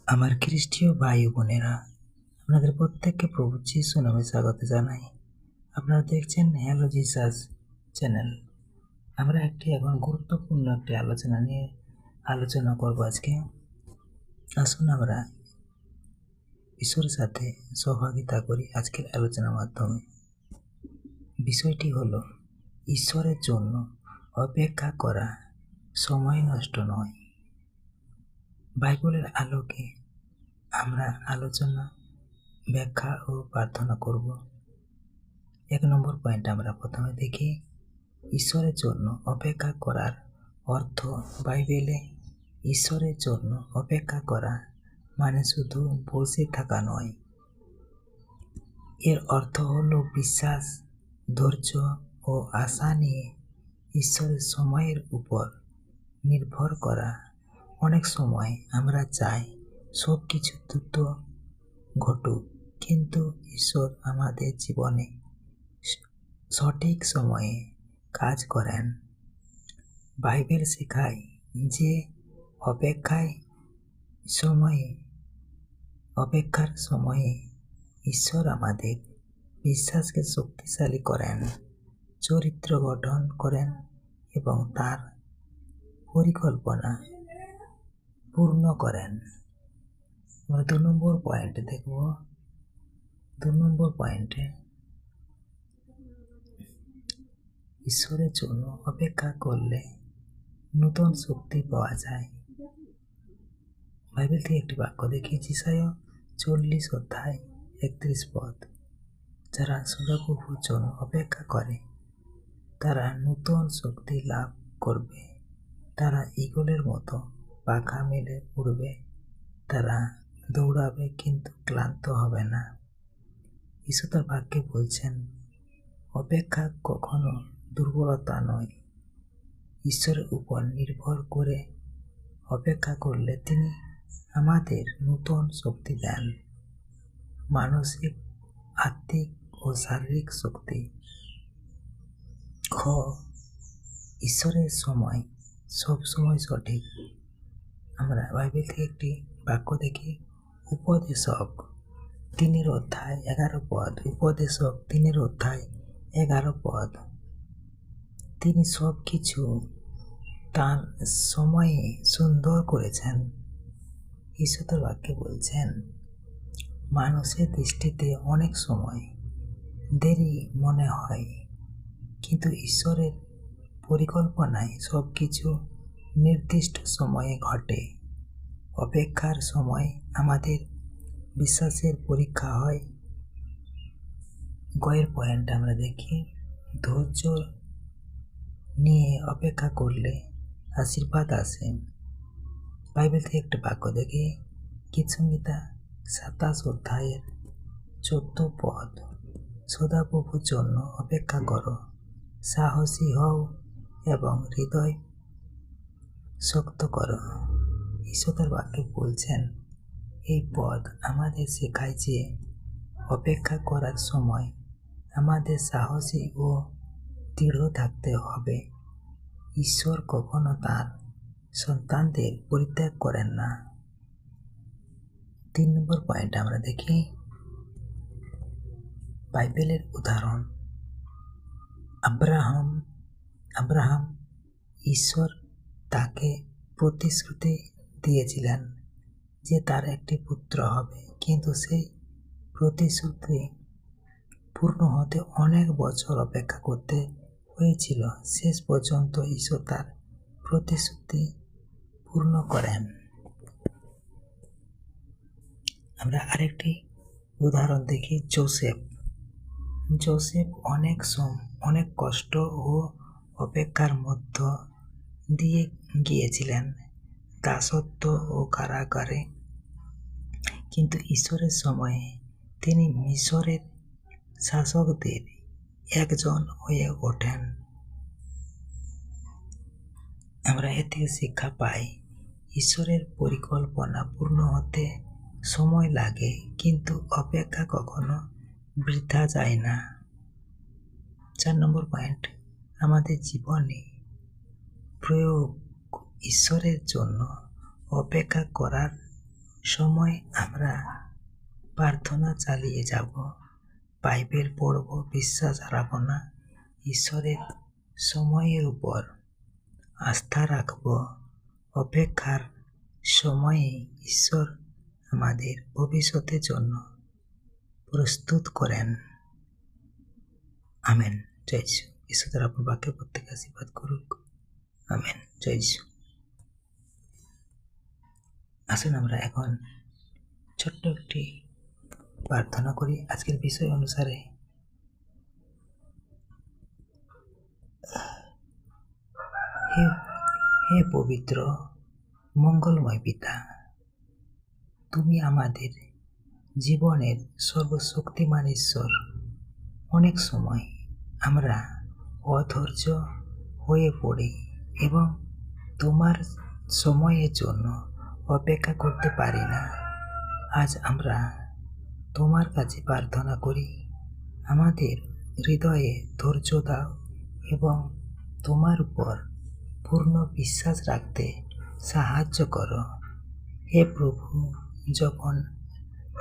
আমার খ্রিস্টীয় ভাই ও বোনেরা, আপনাদের প্রত্যেককে প্রভু যিশু নামে স্বাগত জানাই। আপনারা দেখছেন হ্যালো জিসাস চ্যানেল। আমরা এখন গুরুত্বপূর্ণ একটি আলোচনা নিয়ে আলোচনা করব আজকে। আসুন আমরা ঈশ্বরের সাথে সহভাগিতা করি আজকের আলোচনার মাধ্যমে। বিষয়টি হলো ঈশ্বরের জন্য অপেক্ষা করা সময় নষ্ট নয়। বাইবেলের আলোকে আমরা আলোচনা, ব্যাখ্যা ও প্রার্থনা করব। 1 নম্বর পয়েন্ট আমরা প্রথমে দেখি, ঈশ্বরের জন্য অপেক্ষা করার অর্থ। বাইবেলে ঈশ্বরের জন্য অপেক্ষা করা মানে শুধু বসে থাকা নয়। এর অর্থ হলো বিশ্বাস, ধৈর্য ও আশা নিয়ে ঈশ্বরের সময়ের উপর নির্ভর করা। অনেক সময় আমরা চাই সব কিছু দ্রুত ঘটুক, কিন্তু ঈশ্বর আমাদের জীবনে সঠিক সময়ে কাজ করেন। বাইবেল শেখায় যে অপেক্ষার সময়ে ঈশ্বর আমাদের বিশ্বাসকে শক্তিশালী করেন, চরিত্র গঠন করেন এবং তার পরিকল্পনা পূর্ণ করেন। আমরা 2 নম্বর পয়েন্ট দেখব। 2 নম্বর পয়েন্টে ঈশ্বরের জন্য অপেক্ষা করলে নতুন শক্তি পাওয়া যায়। বাইবেল থেকে একটি বাক্য দেখি, যেসায়া 40 অধ্যায় 31 পদ। যারা সদাপ্রভুর জন্য অপেক্ষা করে তারা নতুন শক্তি লাভ করবে। তারা ঈগলের মতো পাখা মেলে উড়বে। তারা দৌড়াবে কিন্তু ক্লান্ত হবে না। ঈশ্বর তার বাক্যে বলছেন, অপেক্ষা কখনো দুর্বলতা নয়। ঈশ্বরের উপর নির্ভর করে অপেক্ষা করলে তিনি আমাদের নতুন শক্তি দেন, মানসিক, আত্মিক ও শারীরিক শক্তি। ঈশ্বরের সময় সবসময় সঠিক। আমরা বাইবেল থেকে একটি বাক্য দেখি, উপদেশক 3 অধ্যায় 11 পদ। উপদেশক 3 অধ্যায় 11 পদ। তিনি সব কিছু তার সময়ে সুন্দর করেছেন। ঈশ্বর তার বাক্যে বলছেন, মানুষের দৃষ্টিতে অনেক সময় দেরি মনে হয়, কিন্তু ঈশ্বরের পরিকল্পনায় সব কিছু নির্দিষ্ট সময়ে ঘটে। অপেক্ষার সময় আমাদের বিশ্বাসের পরীক্ষা হয়। গয়ের পয়েন্ট আমরা দেখি, ধৈর্য নিয়ে অপেক্ষা করলে আশীর্বাদ আসে। বাইবেল থেকে একটা বাক্য দেখি, গীতসংহিতা 27 অধ্যায়ের 14 পদ। সদাপ্রভুর জন্য অপেক্ষা করো, সাহসী হও এবং হৃদয় শক্ত করো। ঈশ্বর তার বাক্যে বলছেন, এই পদ আমাদের শেখায় যে অপেক্ষা করার সময় আমাদের সাহসী ও দৃঢ় থাকতে হবে। ঈশ্বর কখনো তার সন্তানদের পরিত্যাগ করেন না। 3 নম্বর পয়েন্ট আমরা দেখি, বাইবেলের উদাহরণ। আব্রাহাম, ঈশ্বর তাকে প্রতিশ্রুতি দিয়েছিলেন যে তার একটি পুত্র হবে, কিন্তু সেই প্রতিশ্রুতি পূর্ণ হতে অনেক বছর অপেক্ষা করতে হয়েছিল। শেষ পর্যন্ত ঈশ্বর তার প্রতিশ্রুতি পূর্ণ করেন। আমরা আরেকটি উদাহরণ দেখি, জোসেফ অনেক কষ্ট ও অপেক্ষার মধ্য দিয়ে গিয়েছিলেন, দাসত্ব ও কারাগারে, কিন্তু ঈশ্বরের সময়ে তিনি মিশরের শাসকদের একজন হয়ে ওঠেন। আমরা এ থেকে শিক্ষা পাই, ঈশ্বরের পরিকল্পনা পূর্ণ হতে সময় লাগে, কিন্তু অপেক্ষা কখনো বৃথা যায় না। 4 নম্বর পয়েন্ট আমাদের জীবনে প্রয়োগ। ঈশ্বরের জন্য অপেক্ষা করার সময় আমরা প্রার্থনা চালিয়ে যাব, বাইবেল পড়ব, বিশ্বাস হারাবো না, ঈশ্বরের সময়ের উপর আস্থা রাখব। অপেক্ষার সময়ে ঈশ্বর আমাদের ভবিষ্যতের জন্য প্রস্তুত করেন। আমেন। জয় যিশু। ঈশ্বর তার আপনার বাক্যে প্রত্যেক আশীর্বাদ করুক। আমেন। জয় যিশু। আসুন আমরা এখন ছোট্ট একটি প্রার্থনা করি আজকের বিষয় অনুসারে। হে পবিত্র মঙ্গলময় পিতা, তুমি আমাদের জীবনের সর্বশক্তিমান ঈশ্বর। অনেক সময় আমরা অধৈর্য হয়ে পড়ি এবং তোমার সময়ের জন্য অপেক্ষা করতে পারি না। আজ আমরা তোমার কাছে প্রার্থনা করি, আমাদের হৃদয়ে ধৈর্য দাও এবং তোমার উপর পূর্ণ বিশ্বাস রাখতে সাহায্য করো। হে প্রভু, যখন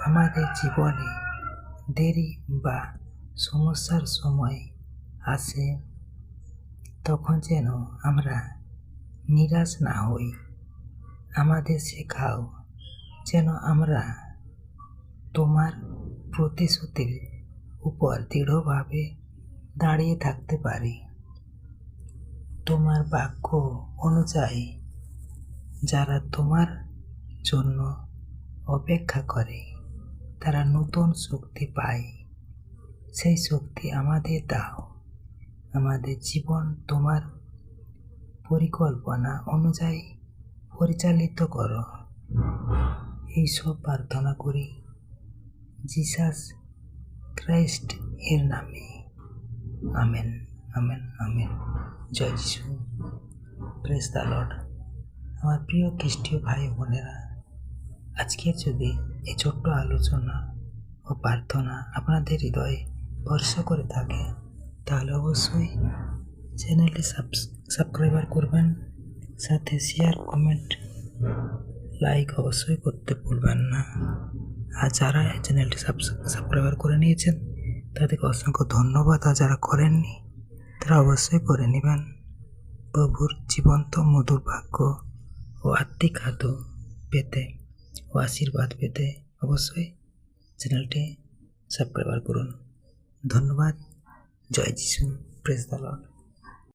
আমাদের জীবনে দেরি বা সমস্যার সময় আসে, তখন যেন আমরা নিরাশ না হই। আমাদের শেখাও যেন আমরা তোমার প্রতিশ্রুতির উপর দৃঢ়ভাবে দাঁড়িয়ে থাকতে পারি। তোমার বাক্য অনুযায়ী যারা তোমার জন্য অপেক্ষা করে তারা নতুন শক্তি পায়। সেই শক্তি আমাদের দাও। আমাদের জীবন তোমার পরিকল্পনা অনুযায়ী পরিচালিত করো। এইসব প্রার্থনা করি জিসাস খ্রাইস্ট এর নামে। Amen, amen, amen. জয় যিশু। Praise the Lord. আমার প্রিয় খ্রিস্টীয় ভাই বোনেরা, আজকের যদি এই ছোট্ট আলোচনা ও প্রার্থনা আপনাদের হৃদয়ে স্পর্শ করে থাকে, তাহলে অবশ্যই চ্যানেলটি সাবস্ক্রাইব করবেন, সাথে শেয়ার, কমেন্ট, লাইক অবশ্যই করতে ভুলবেন না। আর যারা চ্যানেলটি সাবস্ক্রাইব করে নিয়েছেন তাদেরকে অসংখ্য ধন্যবাদ। আর যারা করেননি তারা অবশ্যই করে নেবেন। প্রভুর জীবন্ত মধুর বাক্য ও আত্মিক খাদ্য পেতে ও আশীর্বাদ পেতে অবশ্যই চ্যানেলটি সাবস্ক্রাইব করুন। ধন্যবাদ। জয় যিশু। Praise the Lord.